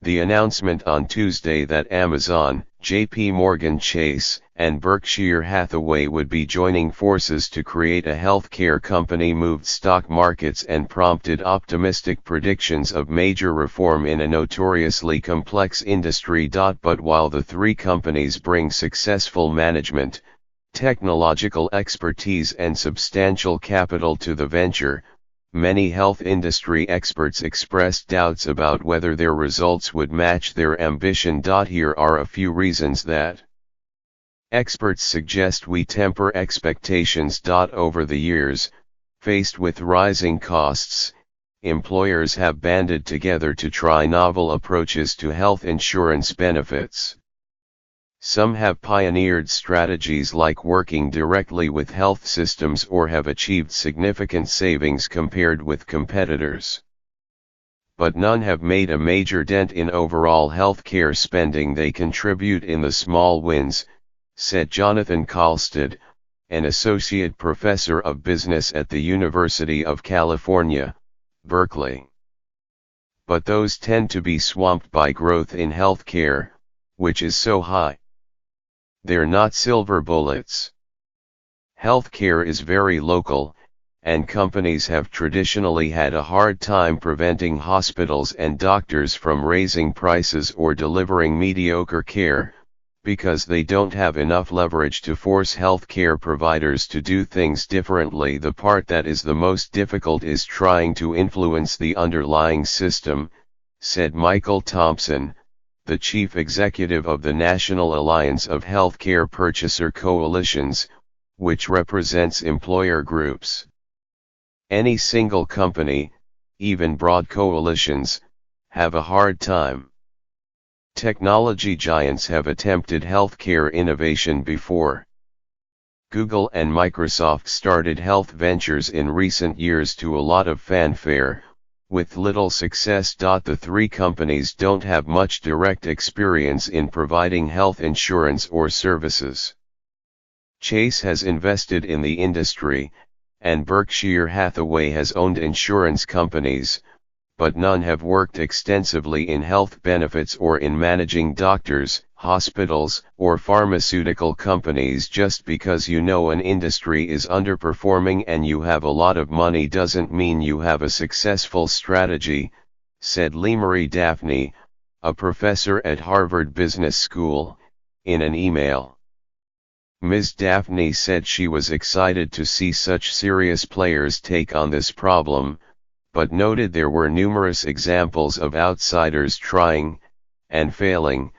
The announcement on Tuesday that Amazon, JP Morgan Chase, and Berkshire Hathaway would be joining forces to create a healthcare company moved stock markets and prompted optimistic predictions of major reform in a notoriously complex industry. But while the three companies bring successful management, technological expertise and substantial capital to the venture, many health industry experts expressed doubts about whether their results would match their ambition. Here are a few reasons that experts suggest we temper expectations. Over the years, faced with rising costs, employers have banded together to try novel approaches to health insurance benefits. Some have pioneered strategies like working directly with health systems or have achieved significant savings compared with competitors. But none have made a major dent in overall healthcare spending. They contribute in the small wins, said Jonathan Kalstad, an associate professor of business at the University of California, Berkeley. But those tend to be swamped by growth in healthcare, which is so high. They're not silver bullets. Healthcare is very local, and companies have traditionally had a hard time preventing hospitals and doctors from raising prices or delivering mediocre care, because they don't have enough leverage to force healthcare providers to do things differently. The part that is the most difficult is trying to influence the underlying system, said Michael Thompson, the chief executive of the National Alliance of Healthcare Purchaser Coalitions, which represents employer groups. Any single company, even broad coalitions, have a hard time. Technology giants have attempted healthcare innovation before. Google and Microsoft started health ventures in recent years to a lot of fanfare, with little success. The three companies don't have much direct experience in providing health insurance or services. Chase has invested in the industry, and Berkshire Hathaway has owned insurance companies, but none have worked extensively in health benefits or in managing doctors, hospitals, or pharmaceutical companies. Just because you know an industry is underperforming and you have a lot of money doesn't mean you have a successful strategy, said Leemarie Daphne, a professor at Harvard Business School, in an email. Ms. Daphne said she was excited to see such serious players take on this problem, but noted there were numerous examples of outsiders trying, and failing,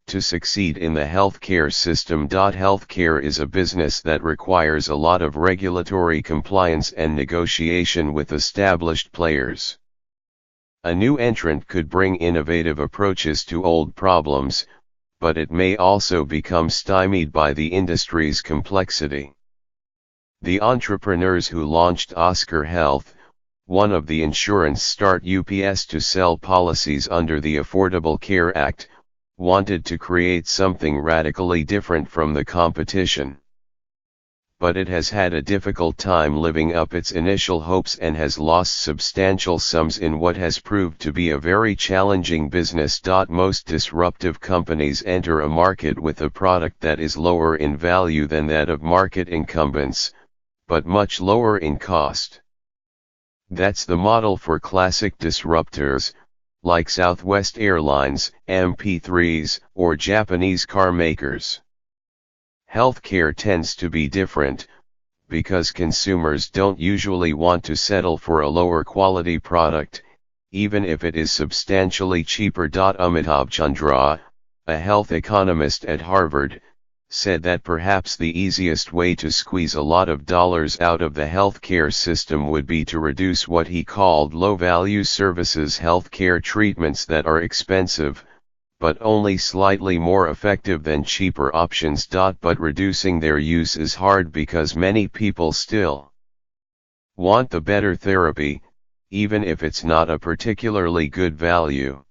to succeed in the healthcare system. Healthcare is a business that requires a lot of regulatory compliance and negotiation with established players. A new entrant could bring innovative approaches to old problems, but it may also become stymied by the industry's complexity. The entrepreneurs who launched Oscar Health, one of the insurance startups to sell policies under the Affordable Care Act, wanted to create something radically different from the competition. But it has had a difficult time living up its initial hopes and has lost substantial sums in what has proved to be a very challenging business. Most disruptive companies enter a market with a product that is lower in value than that of market incumbents, but much lower in cost. That's the model for classic disruptors, like Southwest Airlines, MP3s, or Japanese car makers. Healthcare tends to be different, because consumers don't usually want to settle for a lower quality product, even if it is substantially cheaper. Amitabh Chandra, a health economist at Harvard, said that perhaps the easiest way to squeeze a lot of dollars out of the healthcare system would be to reduce what he called low-value services, healthcare treatments that are expensive, but only slightly more effective than cheaper options. But reducing their use is hard because many people still want the better therapy, even if it's not a particularly good value.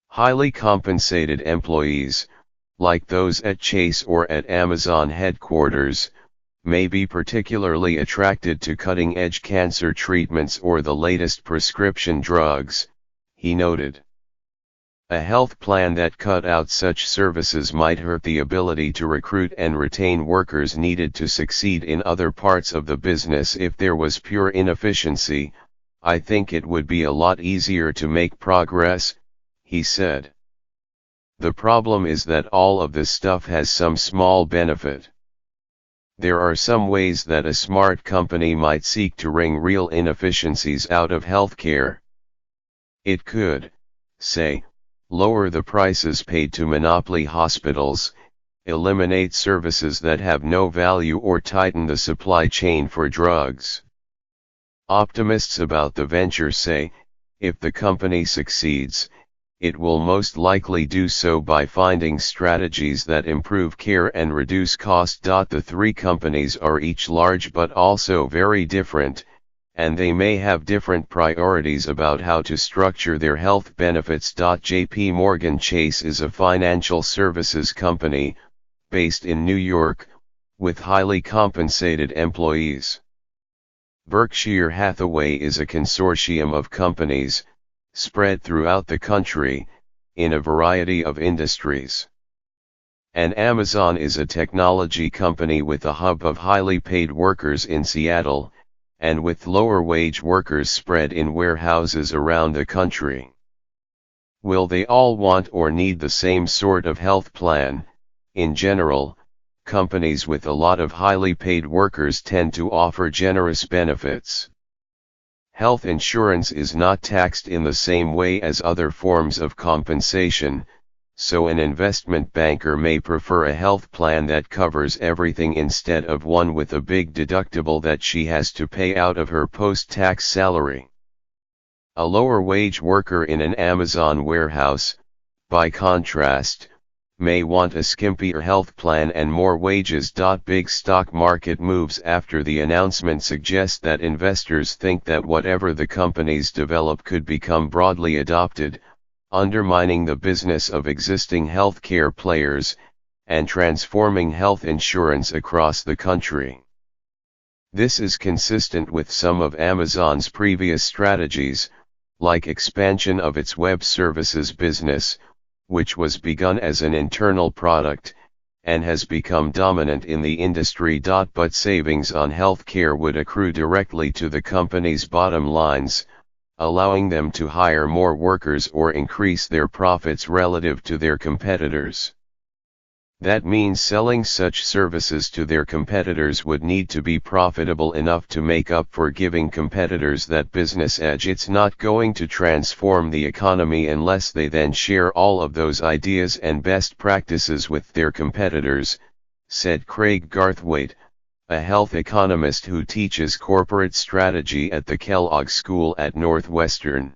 Highly compensated employees, like those at Chase or at Amazon headquarters, may be particularly attracted to cutting-edge cancer treatments or the latest prescription drugs, he noted. A health plan that cut out such services might hurt the ability to recruit and retain workers needed to succeed in other parts of the business. If there was pure inefficiency, I think it would be a lot easier to make progress, he said. The problem is that all of this stuff has some small benefit. There are some ways that a smart company might seek to wring real inefficiencies out of healthcare. It could, say, lower the prices paid to monopoly hospitals, eliminate services that have no value, or tighten the supply chain for drugs. Optimists about the venture say, if the company succeeds, it will most likely do so by finding strategies that improve care and reduce cost. The three companies are each large but also very different, and they may have different priorities about how to structure their health benefits. JP Morgan Chase is a financial services company, based in New York, with highly compensated employees. Berkshire Hathaway is a consortium of companies, spread throughout the country, in a variety of industries. And Amazon is a technology company with a hub of highly paid workers in Seattle, and with lower wage workers spread in warehouses around the country. Will they all want or need the same sort of health plan? In general, companies with a lot of highly paid workers tend to offer generous benefits. Health insurance is not taxed in the same way as other forms of compensation, so an investment banker may prefer a health plan that covers everything instead of one with a big deductible that she has to pay out of her post-tax salary. A lower-wage worker in an Amazon warehouse, by contrast, may want a skimpier health plan and more wages. Big stock market moves after the announcement suggest that investors think that whatever the companies develop could become broadly adopted, undermining the business of existing healthcare players, and transforming health insurance across the country. This is consistent with some of Amazon's previous strategies, like expansion of its web services business, which was begun as an internal product, and has become dominant in the industry. But savings on healthcare would accrue directly to the company's bottom lines, allowing them to hire more workers or increase their profits relative to their competitors. That means selling such services to their competitors would need to be profitable enough to make up for giving competitors that business edge. It's not going to transform the economy unless they then share all of those ideas and best practices with their competitors, said Craig Garthwaite, a health economist who teaches corporate strategy at the Kellogg School at Northwestern.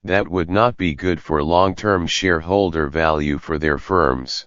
That would not be good for long-term shareholder value for their firms.